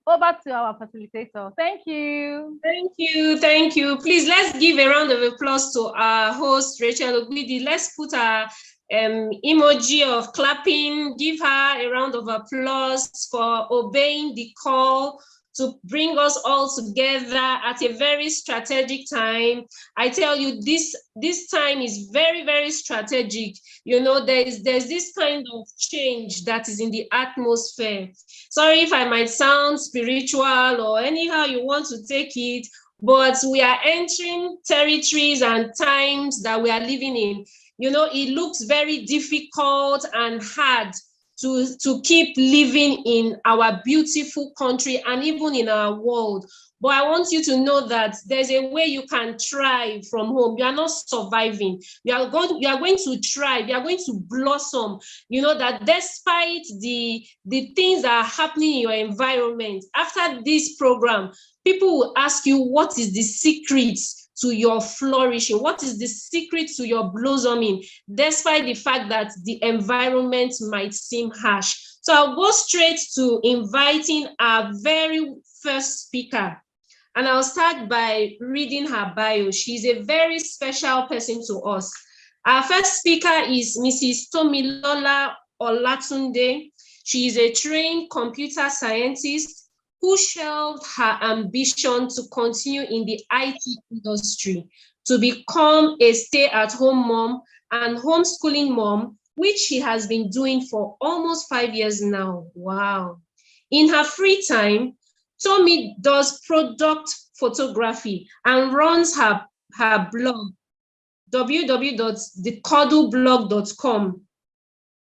Over to our facilitator. Thank you. Thank you. Thank you. Please, let's give a round of applause to our host, Rachel Ogbidi. Let's put our emoji of clapping. Give her a round of applause for obeying the call to bring us all together at a very strategic time. I tell you, this time is very, very strategic. You know, there's this kind of change that is in the atmosphere. Sorry if I might sound spiritual or anyhow you want to take it, but we are entering territories and times that we are living in. You know, it looks very difficult and hard to keep living in our beautiful country and even in our world. But I want you to know that there's a way you can thrive from home. You are not surviving. You are going to thrive. You are going to blossom. You know that despite the things that are happening in your environment, after this program, people will ask you, what is the secret to your flourishing? What is the secret to your blossoming, despite the fact that the environment might seem harsh? So I'll go straight to inviting our very first speaker. And I'll start by reading her bio. She's a very special person to us. Our first speaker is Mrs. Tomilola Olatunde. She is a trained computer scientist who shelved her ambition to continue in the IT industry to become a stay-at-home mom and homeschooling mom, which she has been doing for almost 5 years now. Wow. In her free time, Tomi does product photography and runs her blog, www.thecuddleblog.com.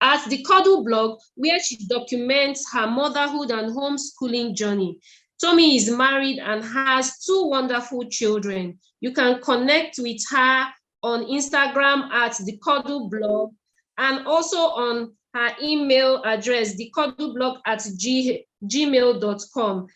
At the Cuddle blog, where she documents her motherhood and homeschooling journey. Tomi is married and has 2 wonderful children. You can connect with her on Instagram at the Cuddle blog and also on her email address, thecuddleblog@gmail.com.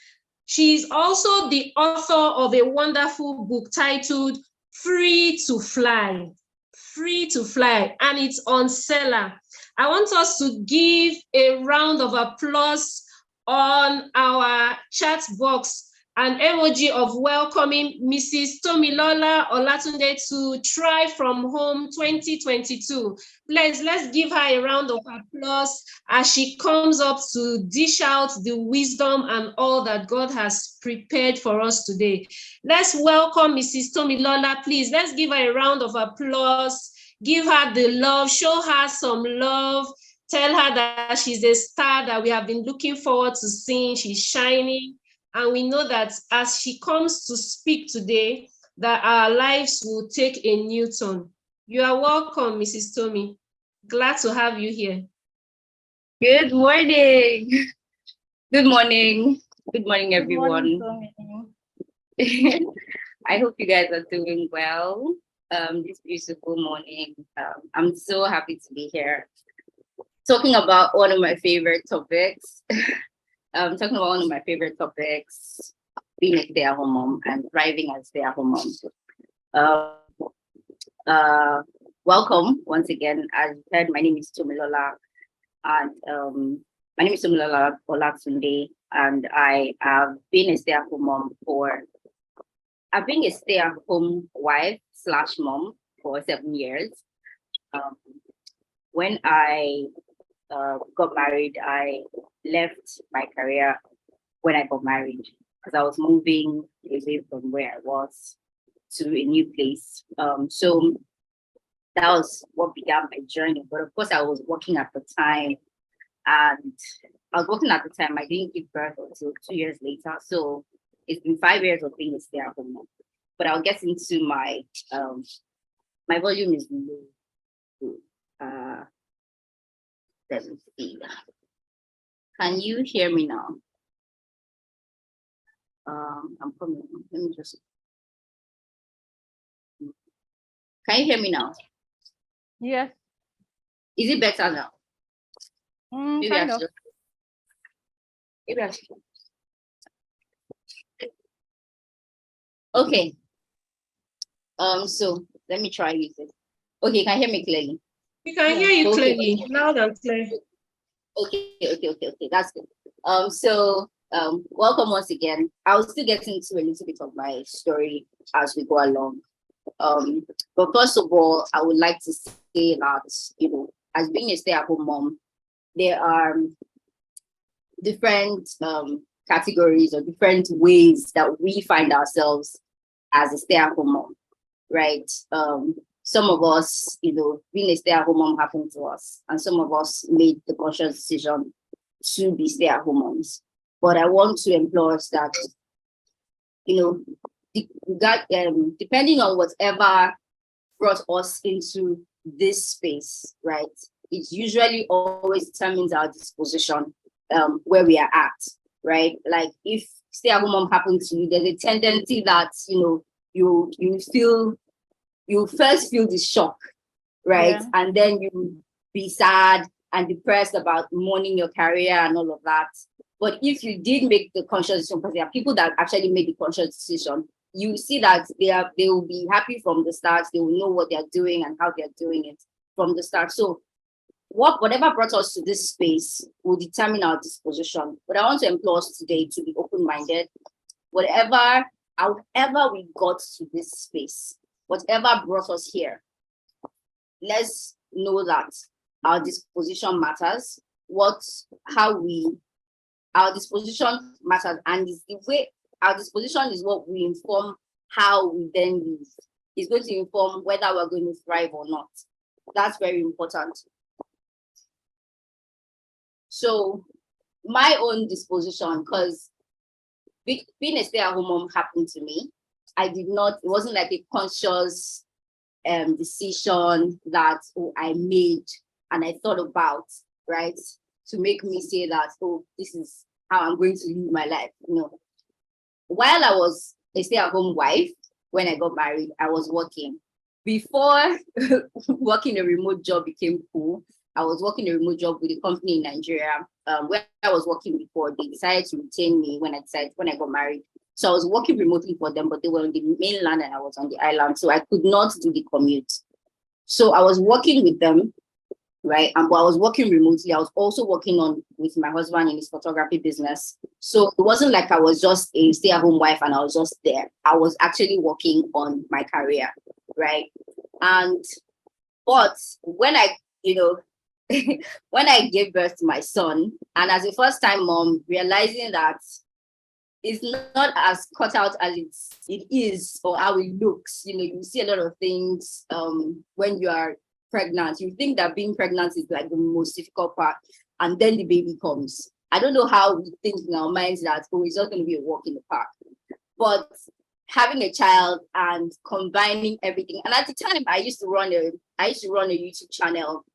She is also the author of a wonderful book titled Free to Fly. Free to Fly, and it's on Seller. I want us to give a round of applause on our chat box, an emoji of welcoming Mrs. Tomilola Olatunde to Try From Home 2022. Let's give her a round of applause as she comes up to dish out the wisdom and all that God has prepared for us today. Let's welcome Mrs. Tomilola, please. Let's give her a round of applause. Give her the love, show her some love, tell her that she's a star that we have been looking forward to seeing. She's shining. And we know that as she comes to speak today, that our lives will take a new turn. You are welcome, Mrs. Tomi. Glad to have you here. Good morning. Good morning. Good morning, everyone. Good morning, I hope you guys are doing well this beautiful morning. I'm so happy to be here talking about one of my favorite topics. Being a stay-at-home mom and thriving as a stay-at-home mom. Welcome once again. As you heard, my name is Tomilola, and my name is Tomilola Olatunde, and I have been a stay-at-home mom I've been a stay-at-home wife / mom for 7 years. When I got married, I left my career when I got married because I was moving away from where I was to a new place. So that was what began my journey. But of course, I was working at the time, and I didn't give birth until 2 years later. So it's been 5 years of being a stay-at-home mom. But I'll get into my my volume is low. Let me see. Can you hear me now? I'm coming. Let me just. Can you hear me now? Yes. Is it better now? Maybe I should. Okay. So let me try this. Okay, can you hear me clearly? We can hear you clearly, loud and clear. Okay. That's good. So Welcome once again. I'll still get into a little bit of my story as we go along. But first of all, I would like to say that, as being a stay-at-home mom, there are different categories or different ways that we find ourselves as a stay-at-home mom, right? Some of us, being a stay-at-home mom happened to us, and some of us made the conscious decision to be stay-at-home moms. But I want to implore us that, depending on whatever brought us into this space, right? It usually always determines our disposition, where we are at, right? Like if stay-at-home mom happened to you, there's a tendency that you first feel the shock, right? Yeah. And then you be sad and depressed about mourning your career and all of that. But if you did make the conscious decision, because there are people that actually made the conscious decision, you see that they will be happy from the start. They will know what they're doing and how they're doing it from the start. So whatever brought us to this space will determine our disposition. But I want to implore us today to be open-minded. However we got to this space, whatever brought us here, let's know that our disposition matters. Our disposition matters, and the way our disposition is what we inform how we then live. It's going to inform whether we're going to thrive or not. That's very important. So my own disposition, because being a stay-at-home mom happened to me. It wasn't like a conscious decision that I made and I thought about, right? To make me say that, this is how I'm going to live my life. While I was a stay-at-home wife, when I got married, I was working. Before working a remote job became cool, I was working a remote job with a company in Nigeria. Where I was working before, they decided to retain me when I got married. So I was working remotely for them, but they were on the mainland and I was on the island. So I could not do the commute. So I was working with them, right? And while I was working remotely, I was also working with my husband in his photography business. So it wasn't like I was just a stay-at-home wife and I was just there. I was actually working on my career, right? But when I gave birth to my son, and as a first-time mom, realizing that it's not as cut out as it is or how it looks. You see a lot of things when you are pregnant. You think that being pregnant is like the most difficult part, and then the baby comes. I don't know how we think in our minds that it's not going to be a walk in the park. But having a child and combining everything, and at the time I used to run a YouTube channel.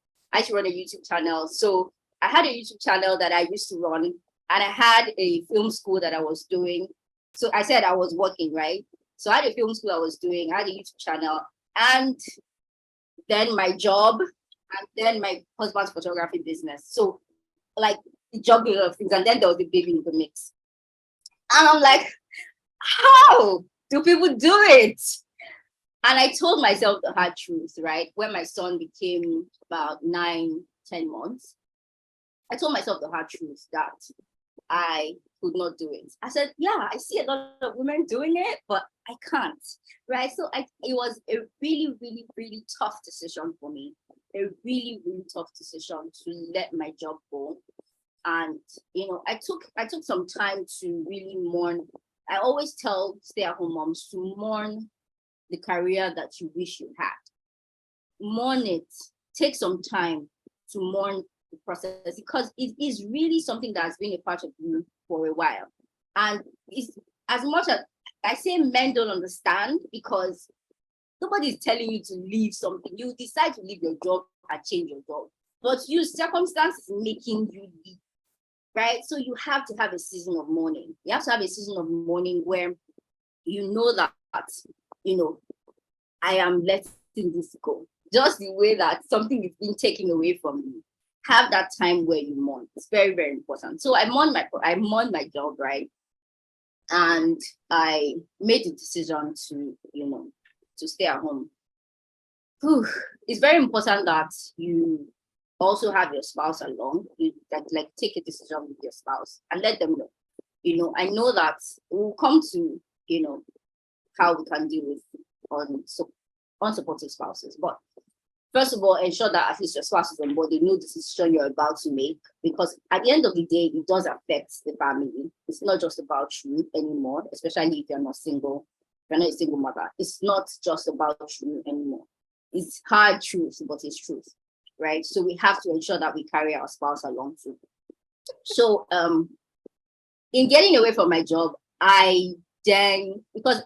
So I had a YouTube channel that I used to run, and I had a film school that I was doing. So I said I was working, right? So I had a film school I was doing, I had a YouTube channel, and then my job, and then my husband's photography business. So like juggling of things, and then there was the baby in the mix. And I'm like, how do people do it? And I told myself the hard truth, right? When my son became about 9-10 months, I told myself the hard truth that I could not do it. I said, yeah, I see a lot of women doing it, but I can't, right? So it was a really, really, really tough decision for me. A really, really tough decision to let my job go. And, I took some time to really mourn. I always tell stay-at-home moms to mourn the career that you wish you had. Mourn it. Take some time to mourn the process, because it is really something that's been a part of you for a while. And it's as much as I say men don't understand, because nobody's telling you to leave something. You decide to leave your job and change your job, but circumstances making you leave, right? So you have to have a season of mourning. You have to have a season of mourning where you know that, I am letting this go. Just the way that something is being taken away from you. Have that time where you mourn. It's very, very important. So I mourned my job, right? And I made the decision to stay at home. It's very important that you also have your spouse along. Take a decision with your spouse and let them know. I know that we'll come to, how we can deal with unsupportive spouses. But first of all, ensure that at least your spouse is on board. They know the decision you're about to make, because at the end of the day, it does affect the family. It's not just about you anymore, especially if you're not single. If you're not a single mother, it's not just about you anymore. It's hard truth, but it's truth, right? So we have to ensure that we carry our spouse along too. So in getting away from my job, because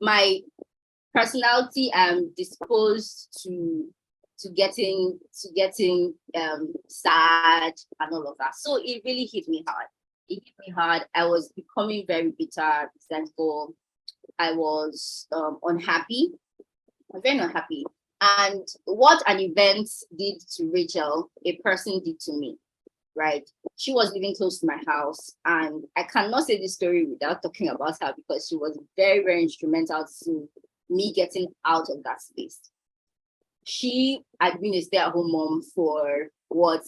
my personality, I'm disposed to getting sad and all of that. So it really hit me hard. I was becoming very bitter, resentful. I was unhappy. I was very unhappy. And what an event did to Rachel, a person did to me, right? She was living close to my house, and I cannot say this story without talking about her, because she was very, very instrumental to me getting out of that space. She had been a stay-at-home mom for what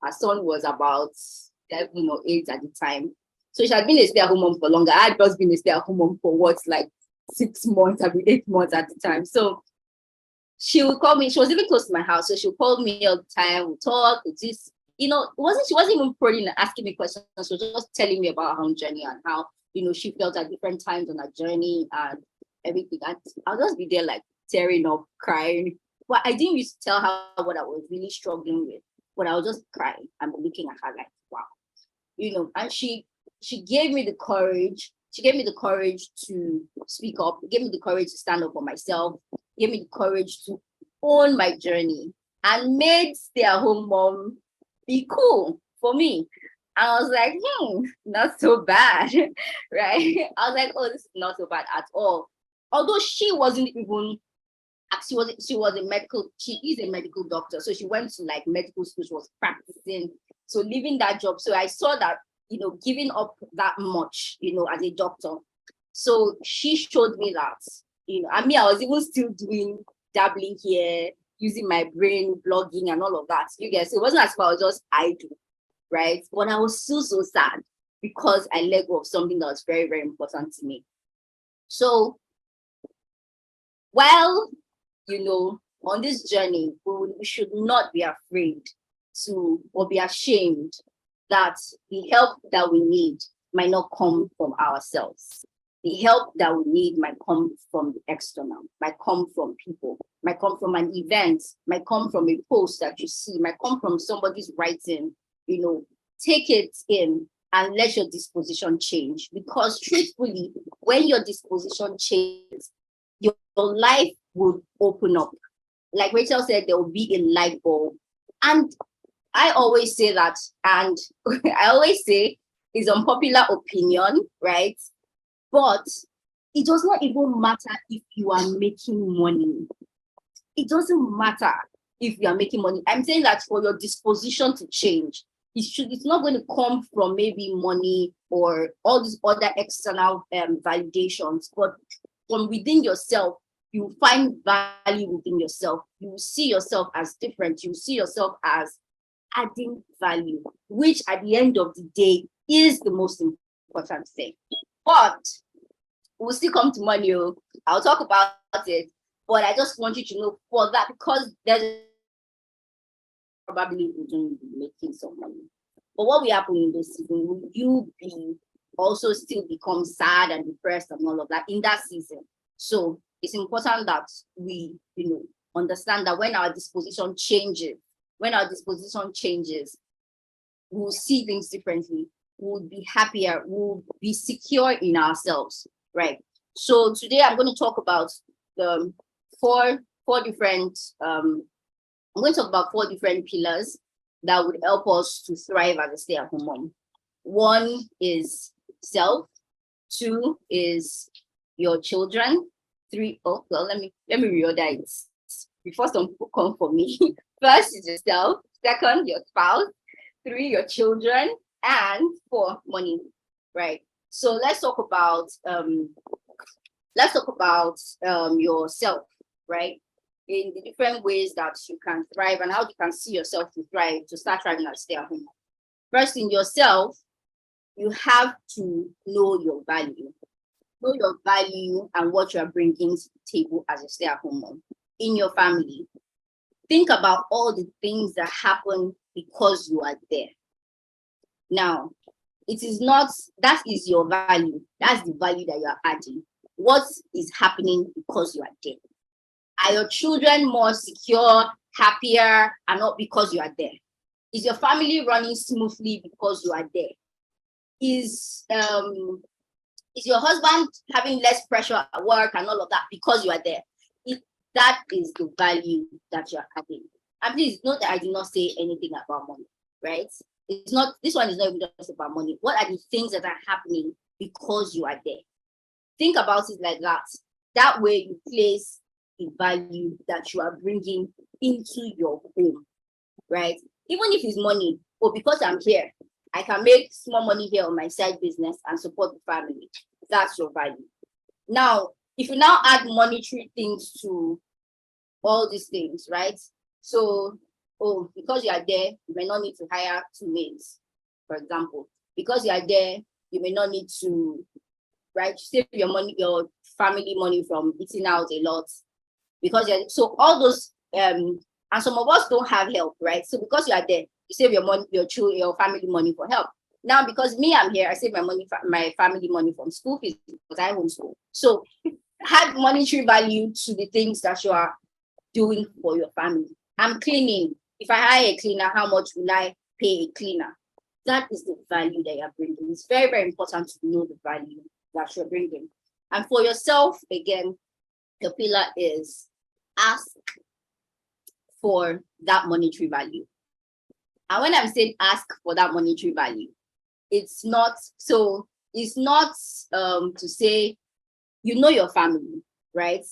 her son was about 7 or 8 at the time. So she had been a stay-at-home mom for longer. I had just been a stay-at-home mom for what's like 6 months, I mean 8 months at the time. So she would call me. She was living close to my house, so she would call me all the time. We talk. Just she wasn't even probing and asking me questions. She was just telling me about her own journey and how she felt at different times on her journey and everything. And I'll just be there like tearing up, crying. But I didn't used to tell her what I was really struggling with. But I was just crying and looking at her like, wow, And she gave me the courage. She gave me the courage to speak up. Gave me the courage to stand up for myself. Gave me the courage to own my journey, and made stay-at-home mom be cool for me. And I was like, not so bad, right? I was like, oh, this is not so bad at all. Although she wasn't even, she is a medical doctor. So she went to like medical school, she was practicing. So leaving that job. So I saw that, giving up that much, as a doctor. So she showed me that, I was even still dabbling here, using my brain, blogging and all of that. You guys, so it wasn't as if I was just idle, right? But I was so sad because I let go of something that was very, very important to me. So while, on this journey, we should not be afraid or be ashamed that the help that we need might not come from ourselves. The help that we need might come from the external, might come from people, might come from an event, might come from a post that you see, might come from somebody's writing. Take it in and let your disposition change. Because truthfully, when your disposition changes, your life would open up. Like Rachel said, there will be a light bulb. And I always say that, and I always say it's unpopular opinion, right? But it does not even matter if you are making money. It doesn't matter if you are making money. I'm saying that for your disposition to change, it's not going to come from maybe money or all these other external validations, but from within yourself. You find value within yourself. You see yourself as different. You see yourself as adding value, which at the end of the day is the most important thing. But we'll still come to money. I'll talk about it. But I just want you to know for that, because there's probably making some money. But what will happen in this season? Will you also still become sad and depressed and all of that in that season? So it's important that we, understand that when our disposition changes, we'll see things differently. We'll be happier. We'll be secure in ourselves, right? So today I'm going to talk about the four different. I'm going to talk about 4 different pillars that would help us to thrive as a stay-at-home mom. 1 is self. 2 is your children. 3, let me reorder it before some people come for me. First is yourself, 2nd, your spouse, 3, your children, and 4, money, right? So let's talk about yourself, right? In the different ways that you can thrive and how you can see yourself to thrive, to start thriving as a stay-at-home mom. First, in yourself, you have to know your value. Know your value and what you're bringing to the table as a stay-at-home mom in your family. Think about all the things that happen because you are there. Now, it is not, that is your value. That's the value that you are adding. What is happening because you are there? Are your children more secure, happier, and not because you are there? Is your family running smoothly because you are there? Is your husband having less pressure at work and all of that because you are there? That is the value that you're adding. And please note that I did not say anything about money, right? It's not, this one is not even just about money. What are the things that are happening because you are there? Think about it like that. That way you place the value that you are bringing into your home, right? Even if it's money, or because I'm here, I can make small money here on my side business and support the family. That's your value. Now, if you now add monetary things to all these things, right? So, oh, because you are there, you may not need to hire 2 maids, for example. Because you are there, you may not need to, right, save your money, your family money from eating out a lot. Because you're, so all those, and some of us don't have help, right? So because you are there, you save your money, your children, your family money for help. Now, because me, I'm here, I save my money, my family money from school fees because I homeschool. So add monetary value to the things that you are doing for your family. I'm cleaning. If I hire a cleaner, how much will I pay a cleaner? That is the value that you're bringing. It's very, very important to know the value that you're bringing. And for yourself, again, the pillar is ask for that monetary value. And when I'm saying ask for that monetary value, it's not, so it's not to say, you know your family, right?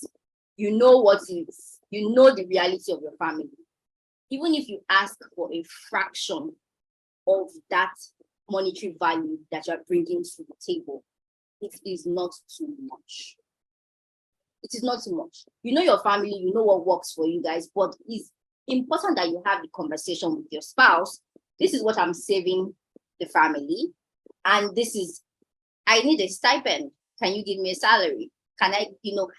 You know what is, you know the reality of your family. Even if you ask for a fraction of that monetary value that you're bringing to the table, it is not too much. It is not too much. You know your family, you know what works for you guys, but it's important that you have the conversation with your spouse. This is what I'm saving the family, and this is, I need a stipend. Can you give me a salary? Can I,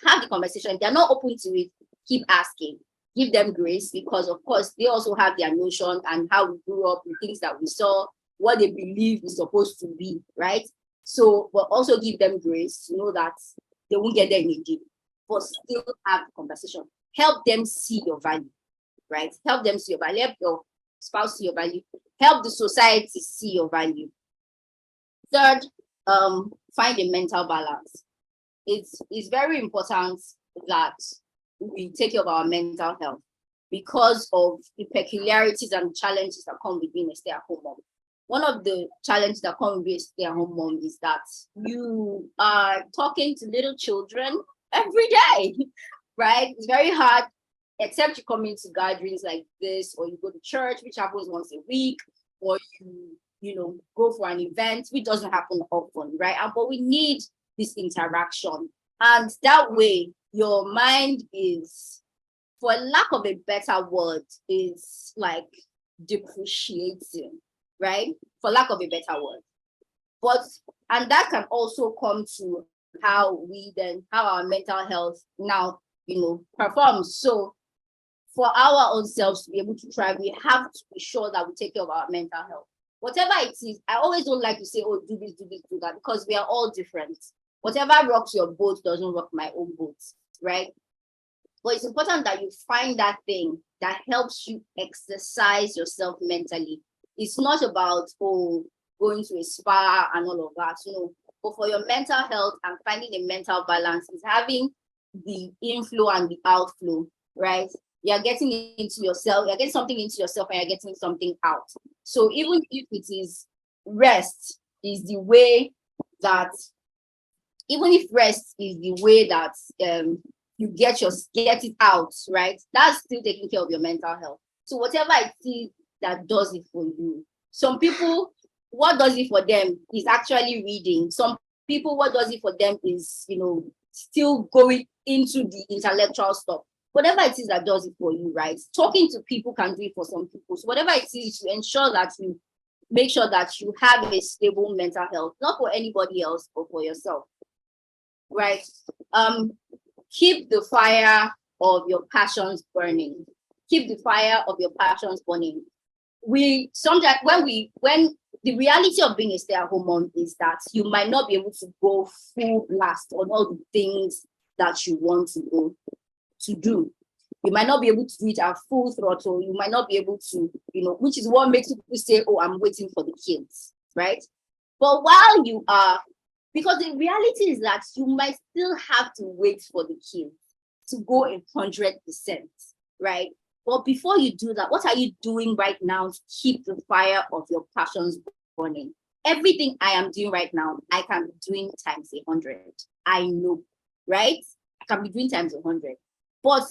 have the conversation? If they're not open to it, keep asking. Give them grace, because of course they also have their notion and how we grew up, the things that we saw, what they believe is supposed to be, right? So, but also give them grace to know that they won't get there in a day, but still have the conversation. Help them see your value, right? Help them see your value. Help your spouse see your value. Help the society see your value. Third, find a mental balance. It's very important that we take care of our mental health because of the peculiarities and challenges that come with being a stay-at-home mom. One of the challenges that come with being a stay-at-home mom is that you are talking to little children every day, right? It's very hard, except you come into gatherings like this, or you go to church, which happens once a week, or you go for an event, which doesn't happen often, right? But we need this interaction. And that way, your mind is, for lack of a better word, is like depreciating, right? For lack of a better word. And that can also come to how our mental health now, performs. So for our own selves to be able to thrive, we have to be sure that we take care of our mental health. Whatever it is, I always don't like to say, oh, do this, do this, do that, because we are all different. Whatever rocks your boat doesn't rock my own boat, right? But it's important that you find that thing that helps you exercise yourself mentally. It's not about, going to a spa and all of that, But for your mental health and finding a mental balance is having the inflow and the outflow, right? You're getting into yourself, you're getting something into yourself, and you're getting something out. So even if it is rest is the way that, you get it out, right? That's still taking care of your mental health. So whatever it is that does it for you. Some people, what does it for them is actually reading. Some people, what does it for them is, still going into the intellectual stuff. Whatever it is that does it for you, right? Talking to people can do it for some people. So whatever it is, to ensure that you make sure that you have a stable mental health, not for anybody else, but for yourself, right? Keep the fire of your passions burning. Keep the fire of your passions burning. We sometimes when the reality of being a stay-at-home mom is that you might not be able to go full blast on all the things that you want to do. You might not be able to do it at full throttle. You might not be able to, which is what makes people say, oh, I'm waiting for the kids, right? But while you are, because the reality is that you might still have to wait for the kids to go 100%, right? But before you do that, what are you doing right now to keep the fire of your passions burning? Everything I am doing right now, I can be doing times 100. I know, right? I can be doing times 100. But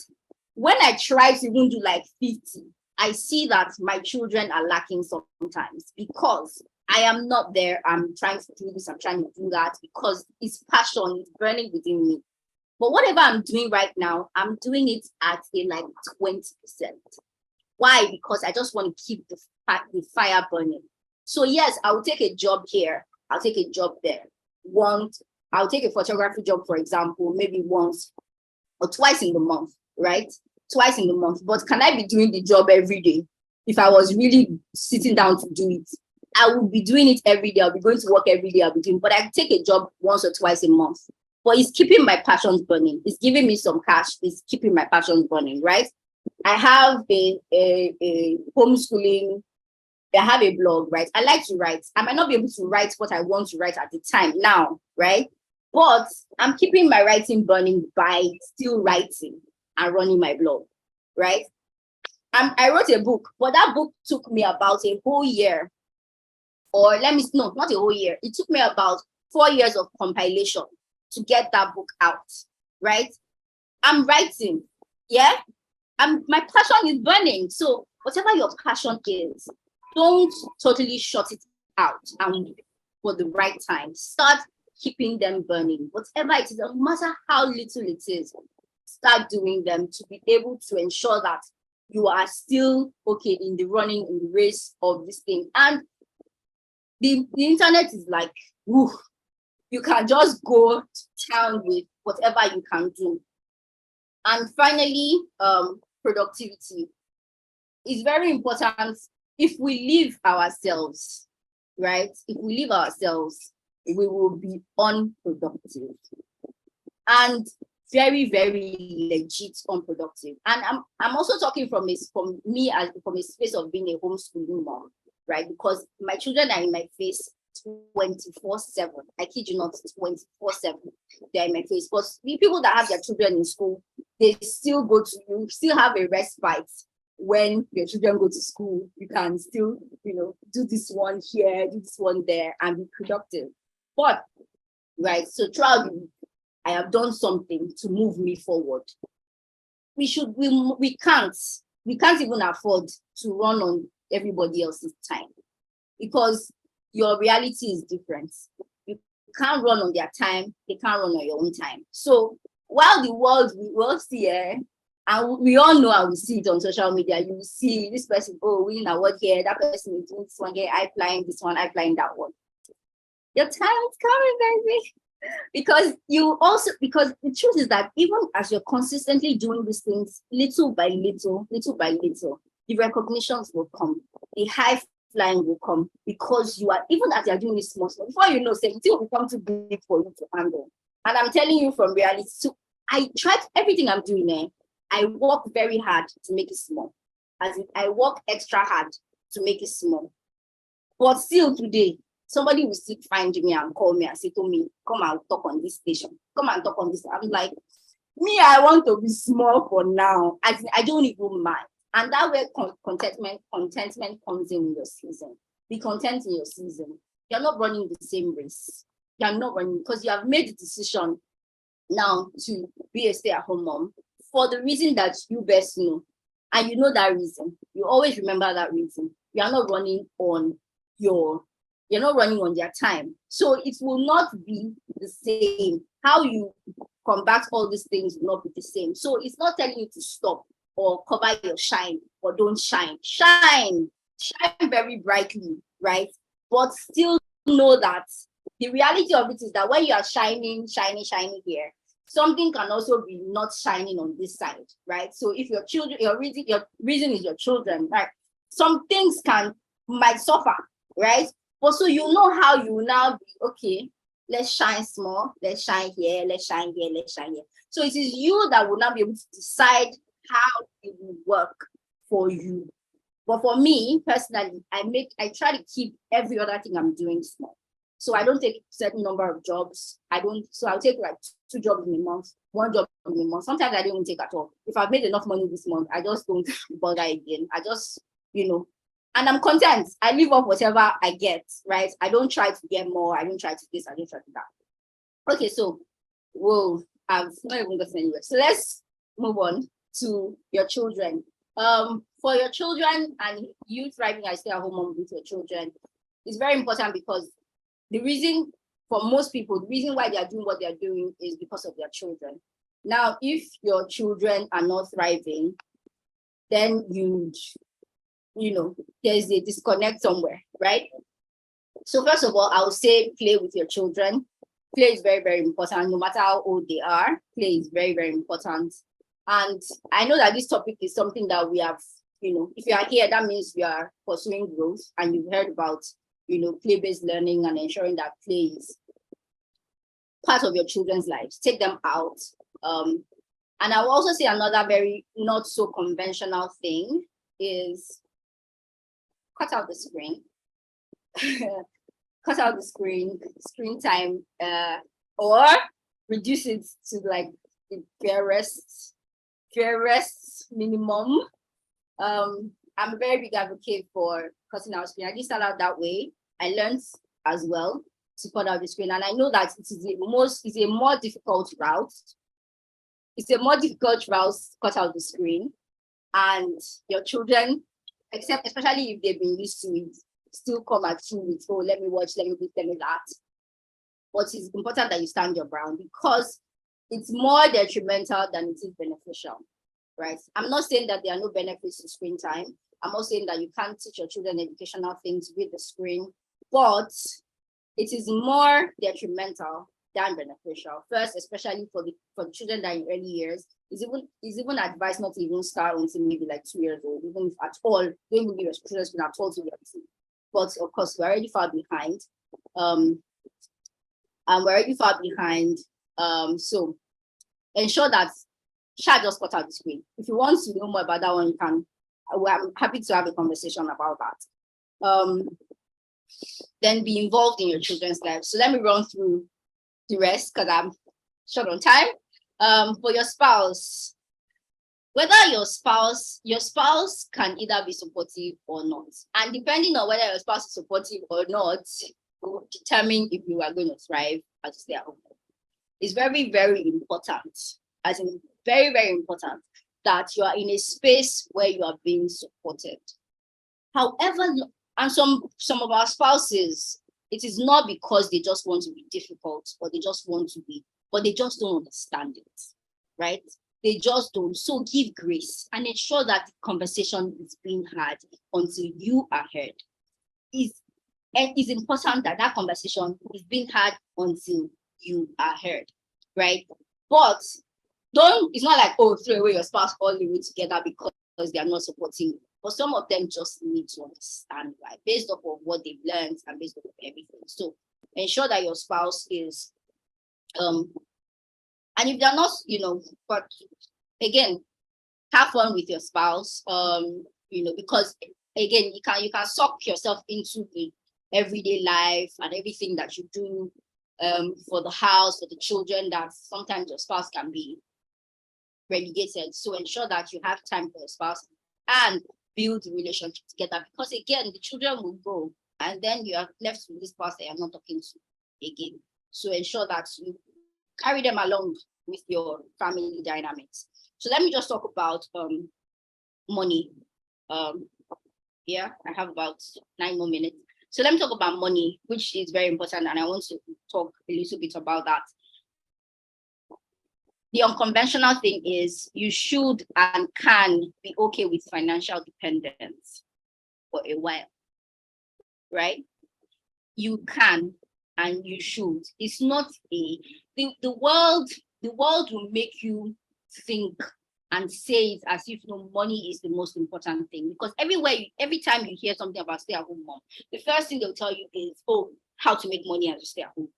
when I try to even do like 50, I see that my children are lacking sometimes because I am not there. I'm trying to do this, I'm trying to do that because it's passion, it's burning within me. But whatever I'm doing right now, I'm doing it at a like 20%. Why? Because I just want to keep the fire burning. So yes, I'll take a job here, I'll take a job there. I'll take a photography job, for example, maybe once or twice in the month, right? Twice in the month. But can I be doing the job every day? If I was really sitting down to do it, I would be doing it every day. I'll be going to work every day. I'll be doing, but I take a job once or twice a month. But it's keeping my passions burning. It's giving me some cash. It's keeping my passions burning, right? I have a homeschooling. I have a blog, right? I like to write. I might not be able to write what I want to write at the time now, right? But I'm keeping my writing burning by still writing and running my blog, right? I wrote a book, but that book took me about a whole year, or not a whole year. It took me about 4 years of compilation to get that book out, right? I'm writing, yeah? My passion is burning. So whatever your passion is, don't totally shut it out and for the right time. Start keeping them burning. Whatever it is, no matter how little it is, start doing them to be able to ensure that you are still okay in the running, in the race of this thing. And the internet is like, woo, you can just go to town with whatever you can do. And finally, productivity is very important. If we leave ourselves, right? If we leave ourselves, we will be unproductive and very, very legit unproductive. And I'm also talking from a space of being a homeschooling mom, right? Because my children are in my face 24/7. I kid you not, 24/7. They're in my face. But the people that have their children in school, they still you still have a respite. When your children go to school, you can still, do this one here, do this one there, and be productive. But, right, so throughout the week, I have done something to move me forward. We can't even afford to run on everybody else's time because your reality is different. You can't run on their time, they can't run on your own time. So while the world will see and we all know how we see it on social media, you will see this person, winning an award here, that person is doing this one here, I flying this one, I flying that one. Your time is coming, baby. Because the truth is that even as you're consistently doing these things, little by little, the recognitions will come, the high flying will come, because you are, even as you're doing this small, before you know, something will become too big for you to handle. And I'm telling you from reality, so I tried everything I'm doing there. I work very hard to make it small. As in, I work extra hard to make it small. But still today, somebody will still find me and call me and say, Tomi, come and talk on this station. Come and talk on this. I'm like, me, I want to be small for now. As in, I don't even mind. And that way contentment comes in your season. Be content in your season. You're not running the same race. You're not running because you have made the decision now to be a stay-at-home mom for the reason that you best know. And you know that reason. You always remember that reason. You are not running on you're not running on their time. So it will not be the same. How you combat all these things will not be the same. So it's not telling you to stop or cover your shine or don't shine. Shine very brightly, right? But still know that the reality of it is that when you are shining here, something can also be not shining on this side, right? So if your children, your reason is your children, right? Some things might suffer, right? But so you know how you will now be, okay, let's shine small, let's shine here, let's shine here, let's shine here. So it is you that will now be able to decide how it will work for you. But for me personally, I try to keep every other thing I'm doing small. So I don't take a certain number of jobs. So I'll take like 2 jobs in a month, 1 job in a month. Sometimes I don't even take at all. If I've made enough money this month, I just don't bother again. I just, and I'm content. I live off whatever I get, right? I don't try to get more. I don't try to this, I don't try to that. Okay, so I've not even gotten anywhere. So let's move on to your children. For your children and you thriving as stay-at-home mom with your children, it's very important because the reason for most people, the reason why they are doing what they are doing is because of their children. Now, if your children are not thriving, then there's a disconnect somewhere, right? So first of all, I would say play with your children. Play is very, very important. No matter how old they are, play is very, very important. And I know that this topic is something that we have, if you are here, that means we are pursuing growth and you've heard about, play-based learning and ensuring that play is part of your children's lives. Take them out. And I will also say another very not so conventional thing is cut out the screen. Cut out the screen time, or reduce it to like the fairest minimum. I'm a very big advocate for cutting out screen. I did start out that way. I learned as well to cut out the screen, and I know that it's a more difficult route. It's a more difficult route to cut out the screen, and your children, especially if they've been used to it, still come at you with, oh, let me watch, let me this, let me that. But it's important that you stand your ground because it's more detrimental than it is beneficial, right? I'm not saying that there are no benefits to screen time. I'm not saying that you can't teach your children educational things with the screen, but it is more detrimental than beneficial. First, especially for the children that are in early years, it's even advised not to even start until maybe like 2 years old, even if at all, don't even give your children screen at all to your team. But of course, we're already far behind. And we're already far behind. So ensure that just cut out the screen. If you want to know more about that one, you can. I'm happy to have a conversation about that. Then be involved in your children's lives. So let me run through the rest because I'm short on time. For your spouse, whether your spouse can either be supportive or not. And depending on whether your spouse is supportive or not, will determine if you are going to thrive as a stay-at-home. It's very, very important, as in very, very important that you are in a space where you are being supported. However, and some of our spouses, it is not because they just want to be difficult or they just want to be, but they just don't understand it, right? They just don't. So give grace and ensure that the conversation is being had until you are heard. It's important that that conversation is being had until you are heard, right? But it's not like, oh, throw away your spouse all the way together because they are not supporting you. But some of them just need to understand, right? Based off of what they've learned and based off of everything. So ensure that your spouse is, and if they're not, but again, have fun with your spouse, because again, you can suck yourself into the everyday life and everything that you do for the house, for the children, that sometimes your spouse can be relegated. So ensure that you have time for your spouse and build the relationship together, because again, the children will go and then you are left with this spouse that you're not talking to again. So ensure that you carry them along with your family dynamics. So let me just talk about money. Yeah, I have about 9 more minutes. So let me talk about money, which is very important, and I want to talk a little bit about that. The unconventional thing is you should and can be okay with financial dependence for a while. right? You can and you should. It's not the world will make you think and say it as if money is the most important thing. Because every time you hear something about stay-at-home mom, the first thing they'll tell you is, oh, how to make money as a stay-at-home.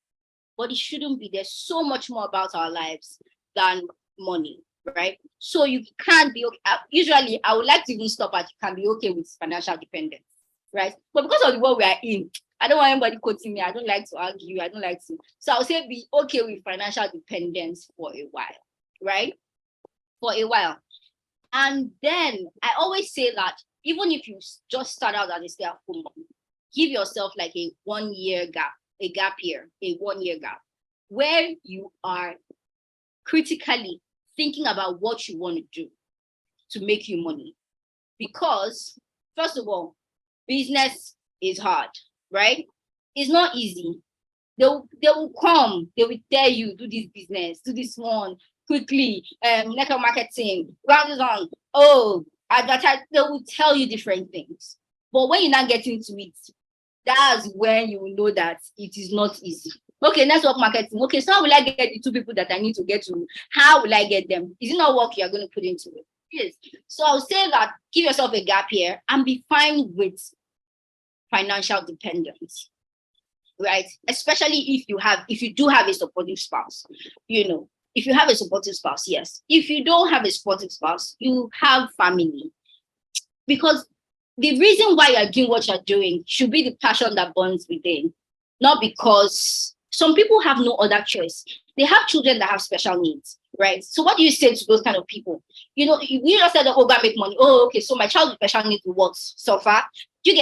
But it shouldn't be. There's so much more about our lives than money, right? So you can't be okay. Usually, I would like to even stop at you can be okay with financial dependence, right? But because of the world we are in, I don't want anybody quoting me. I don't like to argue. I don't like to. So I'll say be okay with financial dependence for a while, right? For a while. And then I always say that even if you just start out as a stay-at-home mom, give yourself like a 1 year gap, a 1 year gap, where you are critically thinking about what you want to do to make you money. Because, first of all, business is hard, right? It's not easy. They will come, they will tell you, do this business, do this one quickly, network marketing, round on, oh, advertise, they will tell you different things. But when you're not getting to it, that's when you will know that it is not easy. Okay, network marketing. Okay, so how will I get the 2 people that I need to get to? How will I get them? Is it not work you're going to put into it? Yes. So I'll say that give yourself a gap here and be fine with financial dependence, right? Especially if you do have a supportive spouse, if you have a supportive spouse, yes. If you don't have a supportive spouse, you have family. Because the reason why you're doing what you're doing should be the passion that burns within, not because some people have no other choice. They have children that have special needs, right? So what do you say to those kind of people? We just said, oh, go make money. Oh, okay, so my child with special needs will what? Suffer?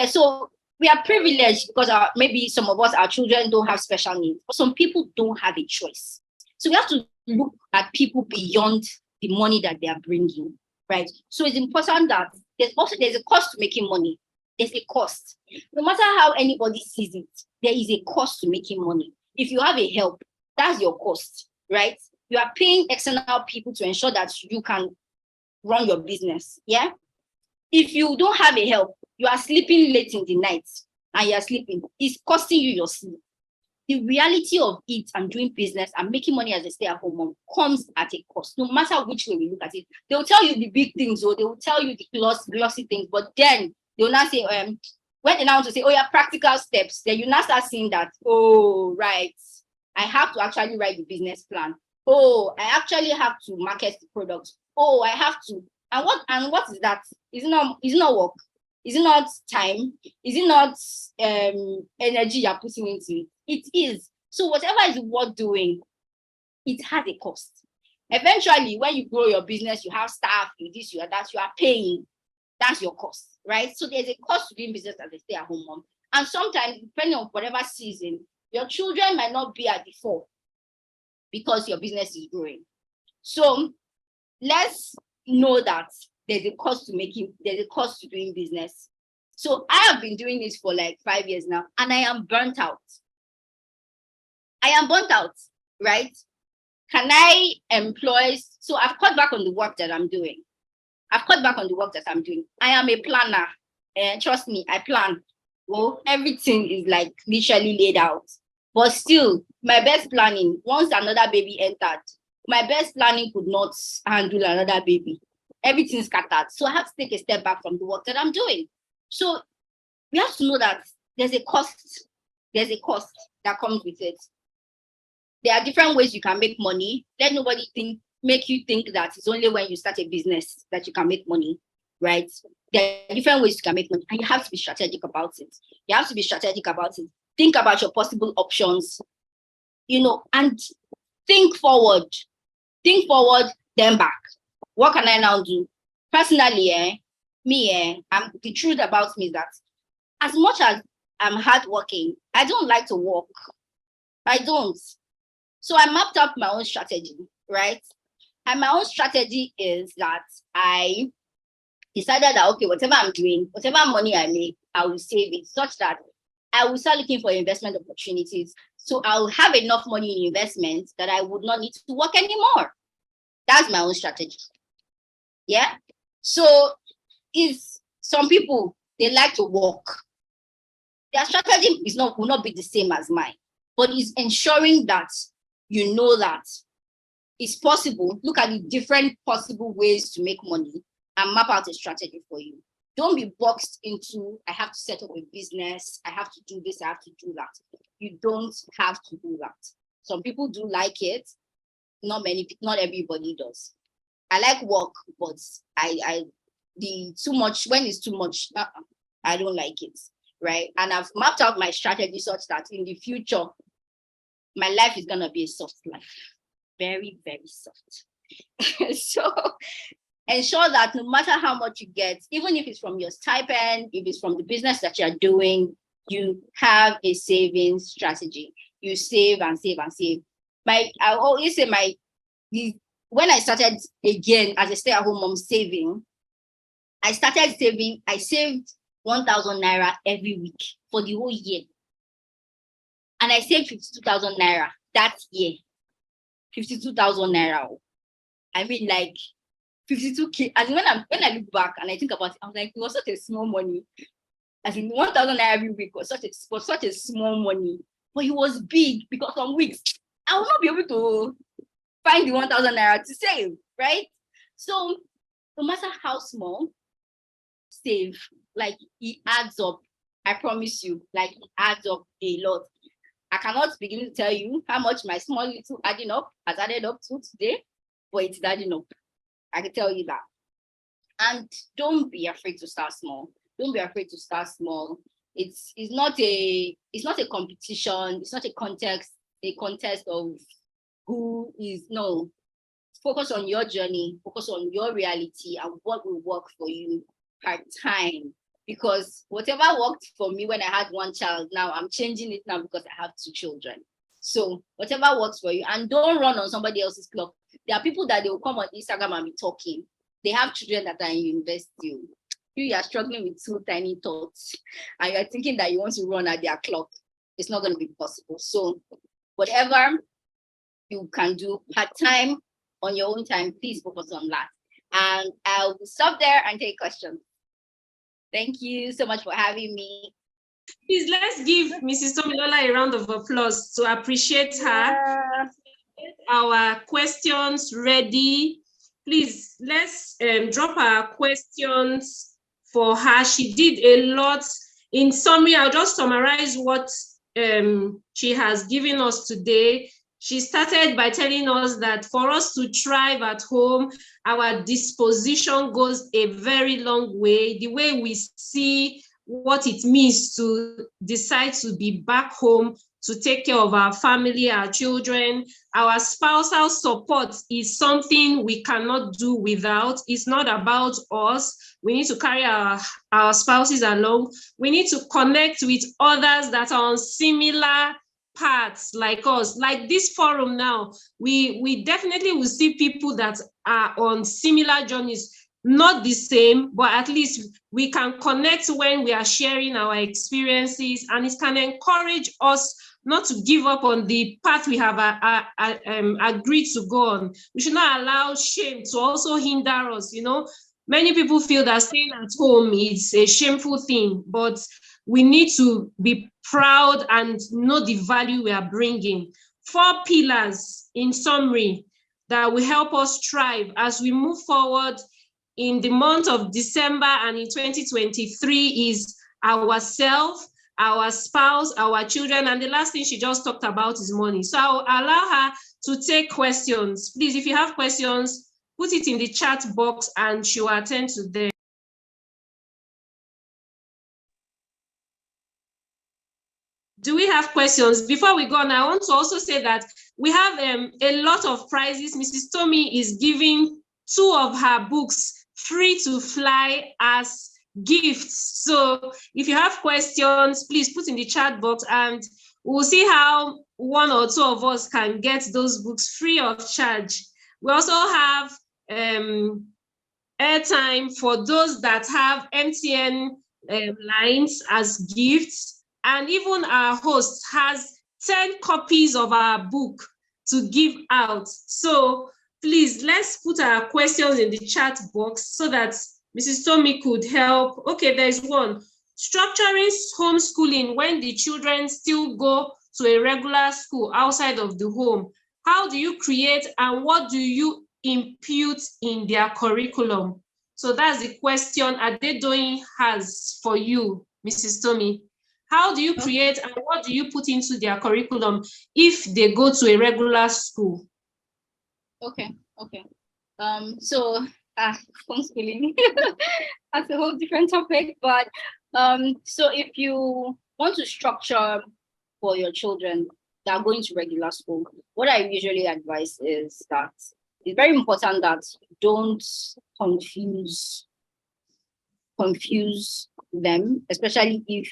So we are privileged because maybe some of us, our children don't have special needs, but some people don't have a choice. So we have to look at people beyond the money that they are bringing, right? So it's important that there's a cost to making money. There's a cost. No matter how anybody sees it, there is a cost to making money. If you have a help, that's your cost, right? You are paying external people to ensure that you can run your business, yeah? If you don't have a help, you are sleeping late in the night and you're sleeping, it's costing you your sleep. The reality of it and doing business and making money as a stay-at-home mom comes at a cost, no matter which way we look at it. They'll tell you the big things, or they will tell you the glossy things, but then they'll not say, when they now want to say, oh yeah, practical steps, then you now start seeing that, oh, right, I have to actually write the business plan. Oh, I actually have to market the product. Oh, I have to. And what is that? Is it not work? Is it not time? Is it not energy you're putting into it? It is. So whatever is worth doing, it has a cost. Eventually, when you grow your business, you have staff, you this, you are that, you are paying. That's your cost, right? So there's a cost to doing business as a stay-at-home mom. And sometimes, depending on whatever season, your children might not be at the fore because your business is growing. So let's know that there's a cost to doing business. So I have been doing this for like 5 years now, and I am burnt out. Right? Can I employ? So I've cut back on the work that I'm doing. I am a planner. And trust me, I plan. Well, everything is like literally laid out. But still, my best planning, once another baby entered, my best planning could not handle another baby. Everything's scattered. So I have to take a step back from the work that I'm doing. So we have to know that there's a cost. There's a cost that comes with it. There are different ways you can make money. Let nobody make you think that it's only when you start a business that you can make money, right? There are different ways you can make money, and you have to be strategic about it. Think about your possible options, and think forward, then back. What can I now do? Personally, the truth about me is that as much as I'm hardworking, I don't like to work. I don't. So I mapped out my own strategy, right? And my own strategy is that I decided that, okay, whatever I'm doing, whatever money I make, I will save it such that I will start looking for investment opportunities. So I'll have enough money in investments that I would not need to work anymore. That's my own strategy. Yeah. So some people, they like to work. Their strategy will not be the same as mine, but it's ensuring that you know that it's possible. Look at the different possible ways to make money and map out a strategy for you. Don't be boxed into, I have to set up a business, I have to do this, I have to do that. You don't have to do that. Some people do like it. Not everybody does. I like work, but too much, when it's too much, I don't like it, right? And I've mapped out my strategy such that in the future, my life is gonna be a soft life. Very, very soft. So ensure that no matter how much you get, even if it's from your stipend, if it's from the business that you're doing, you have a savings strategy. You save and save and save. I always say when I started again as a stay-at-home mom saving, I saved 1,000 naira every week for the whole year. And I saved 52,000 naira that year. 52,000 naira. I mean, like 52K. And when I look back and I think about it, I'm like, it was such a small money. As in 1,000 naira every week was such a small money. But it was big because some weeks I will not be able to find the 1,000 naira to save, right? So no matter how small, save. Like it adds up. I promise you, like it adds up a lot. I cannot begin to tell you how much my small little adding up has added up to today, but it's adding up. I can tell you that. And don't be afraid to start small. Don't be afraid to start small. It's not a competition. It's not a contest of who is. No. Focus on your journey. Focus on your reality and what will work for you part time. Because whatever worked for me when I had one child, now I'm changing it now because I have 2 children. So whatever works for you, and don't run on somebody else's clock. There are people that they will come on Instagram and be talking. They have children that are in university. You are struggling with 2 tiny thoughts, and you're thinking that you want to run at their clock. It's not going to be possible. So whatever you can do part-time on your own time, please focus on that. And I'll stop there and take questions. Thank you so much for having me. Please, let's give Mrs. Tomilola a round of applause to appreciate her. Yeah. Our questions ready. Please, let's drop our questions for her. She did a lot. In summary, I'll just summarize what she has given us today. She started by telling us that for us to thrive at home, our disposition goes a very long way. The way we see what it means to decide to be back home, to take care of our family, our children. Our spousal support is something we cannot do without. It's not about us. We need to carry our spouses along. We need to connect with others that are on similar paths like us. Like this forum now, we definitely will see people that are on similar journeys, not the same, but at least we can connect when we are sharing our experiences, and it can encourage us not to give up on the path we have agreed to go on. We should not allow shame to also hinder us. You know, many people feel that staying at home is a shameful thing, but we need to be proud and know the value we are bringing. 4 pillars, in summary, that will help us thrive as we move forward in the month of December and in 2023 is ourself, our spouse, our children, and the last thing she just talked about is money. So I'll allow her to take questions. Please, if you have questions, put it in the chat box and she will attend to them. Do we have questions? Before we go on, I want to also say that we have a lot of prizes. Mrs. Tomi is giving 2 of her books free to fly as gifts. So if you have questions, please put in the chat box and we'll see how 1 or 2 of us can get those books free of charge. We also have airtime for those that have MTN lines as gifts. And even our host has 10 copies of our book to give out. So please, let's put our questions in the chat box so that Mrs. Tomi could help. Okay, there's one. structuring homeschooling when the children still go to a regular school outside of the home. How do you create and what do you impute in their curriculum? So that's the question Adedoyin has for you, Mrs. Tomi. How do you create and what do you put into their curriculum if they go to a regular school? Okay. So homeschooling, that's a whole different topic. But so if you want to structure for your children that are going to regular school, what I usually advise is that it's very important that you don't confuse them, especially if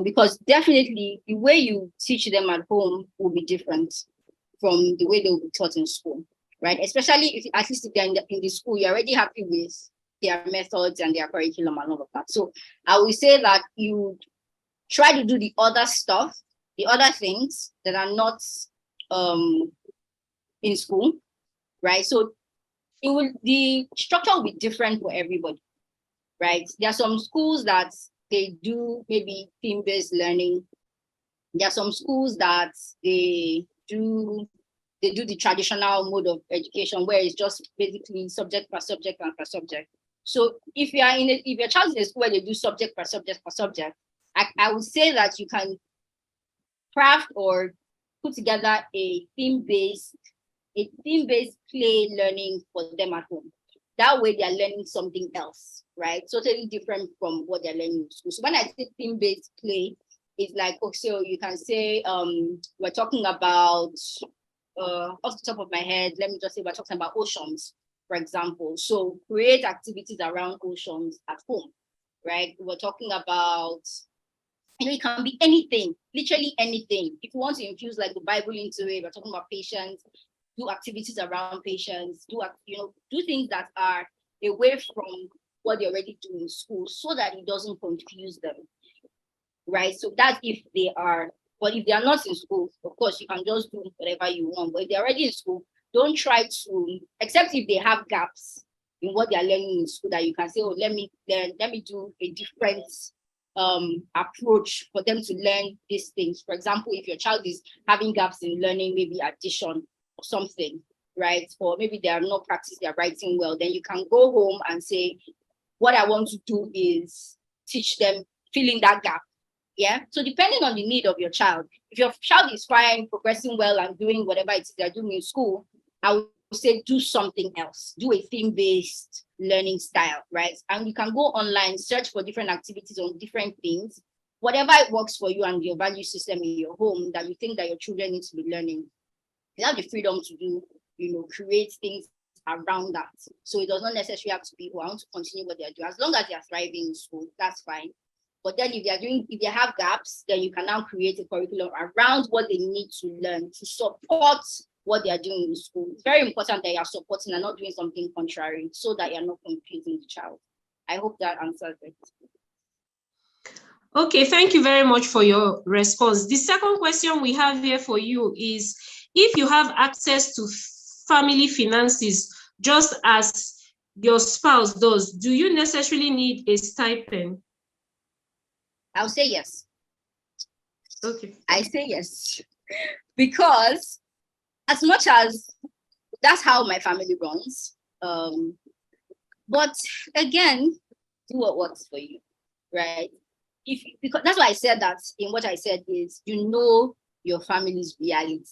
because definitely the way you teach them at home will be different from the way they will be taught in school, right? Especially if at least if they're in the school, you're already happy with their methods and their curriculum and all of that. So I will say that you try to do the other stuff, the other things that are not in school, right? So the structure will be different for everybody, right? There are some schools that they do maybe theme-based learning. There are some schools that they do the traditional mode of education where it's just basically subject per subject and per subject. So if your child is in a school where they do subject per subject per subject, I would say that you can craft or put together a theme-based play learning for them at home. That way they're learning something else, right? Totally different from what they're learning in school. So when I say theme-based play, it's like, okay, so you can say, we're talking about, off the top of my head, let me just say we're talking about oceans, for example. So create activities around oceans at home, right? We're talking about, it can be anything, literally anything. If you want to infuse like the Bible into it, we're talking about patience, do activities around patience, do things that are away from what they already do in school so that it doesn't confuse them, right? So that's if they are, but if they are not in school, of course, you can just do whatever you want. But if they're already in school, don't try to, except if they have gaps in what they're learning in school that you can say, oh, let me do a different approach for them to learn these things. For example, if your child is having gaps in learning, maybe addition or something, right? Or maybe they are not practicing their writing well, then you can go home and say, what I want to do is teach them filling that gap. Yeah. So depending on the need of your child, if your child is fine, progressing well, and doing whatever it is they're doing in school, I would say do something else. Do a theme-based learning style, right? And you can go online, search for different activities on different things, whatever it works for you and your value system in your home that you think that your children need to be learning. You have the freedom to do, create things around that. So it does not necessarily have to be, I want to continue what they're doing. As long as they're thriving in school, that's fine. But then if they have gaps, then you can now create a curriculum around what they need to learn to support what they are doing in school. It's very important that you are supporting and not doing something contrary so that you're not confusing the child. I hope that answers it. Okay, thank you very much for your response. The second question we have here for you is, if you have access to family finances just as your spouse does, do you necessarily need a stipend? I'll say yes. Okay. I say yes. Because as much as that's how my family runs, but again, do what works for you, right? Because that's why I said that in what I said is, your family's reality.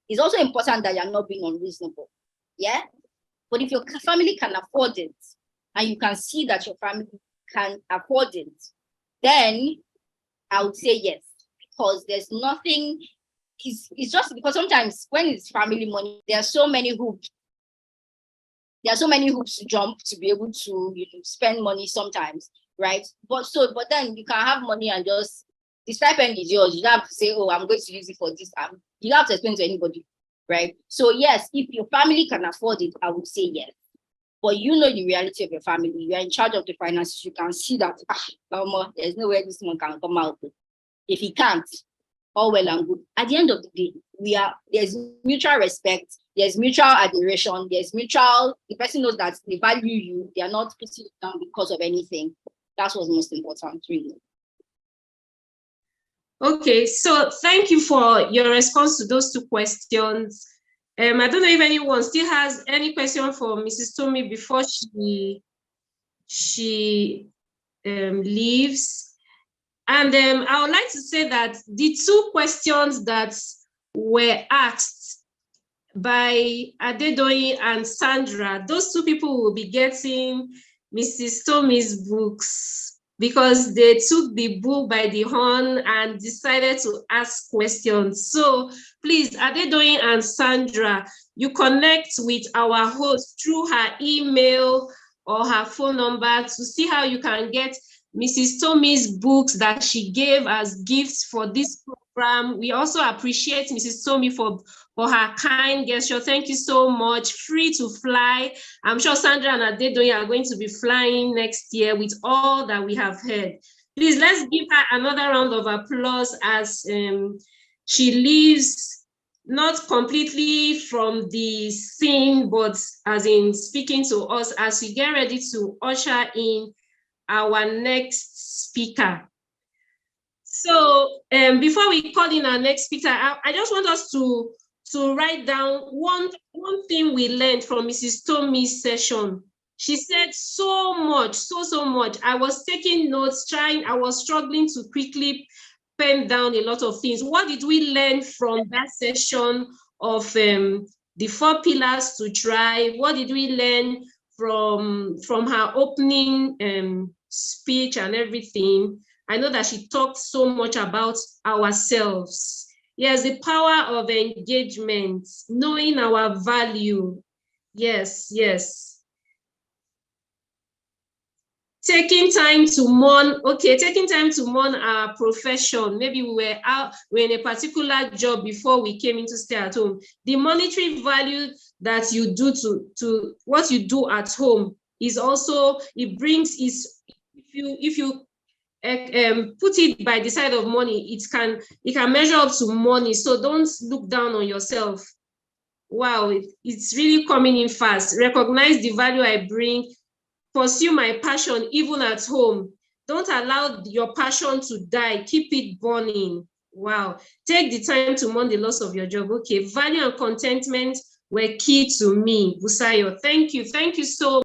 It's also important that you're not being unreasonable, yeah? But if your family can afford it, and you can see that your family can afford it, then I would say yes, because there's nothing, it's just because sometimes when it's family money, there are so many hoops. There are so many hoops to jump to be able to spend money sometimes, right? But then you can have money and just, the stipend is yours. You don't have to say, oh, I'm going to use it for this. You don't have to explain to anybody, right? So yes, if your family can afford it, I would say yes. But the reality of your family. You are in charge of the finances. You can see that, there's no way this one can come out. If he can't, all well and good. At the end of the day, there's mutual respect, there's mutual admiration, the person knows that they value you, they are not putting you down because of anything. That was most important, really. Okay, so thank you for your response to those two questions. I don't know if anyone still has any question for Mrs. Tomi before she leaves. And I would like to say that the two questions that were asked by Adedoyin and Sandra, those two people will be getting Mrs. Tomi's books, because they took the bull by the horn and decided to ask questions. So please, Adedoyin and Sandra, you connect with our host through her email or her phone number to see how you can get Mrs. Tomi's books that she gave as gifts for this program. We also appreciate Mrs. Tomi for her kind gesture. Thank you so much. Free to fly. I'm sure Sandra and Adedoyin are going to be flying next year with all that we have heard. Please, let's give her another round of applause as she leaves, not completely from the scene, but as in speaking to us as we get ready to usher in our next speaker. So before we call in our next speaker, I just want us to write down one thing we learned from Mrs. Tomi's session. She said so much, so much. I was taking notes, I was struggling to quickly pen down a lot of things. What did we learn from that session of the 4 pillars to drive? What did we learn from her opening speech and everything? I know that she talked so much about ourselves. Yes, the power of engagement, knowing our value. Yes. Taking time to mourn, taking time to mourn our profession. Maybe we're in a particular job before we came into stay at home. The monetary value that you do to what you do at home is also, if you put it by the side of money, it can measure up to money. So don't look down on yourself. Wow, it's really coming in fast. Recognize the value I bring. Pursue my passion even at home. Don't allow your passion to die. Keep it burning. Wow. Take the time to mourn the loss of your job. Okay. Value and contentment were key to me. Busayo, thank you. Thank you so much.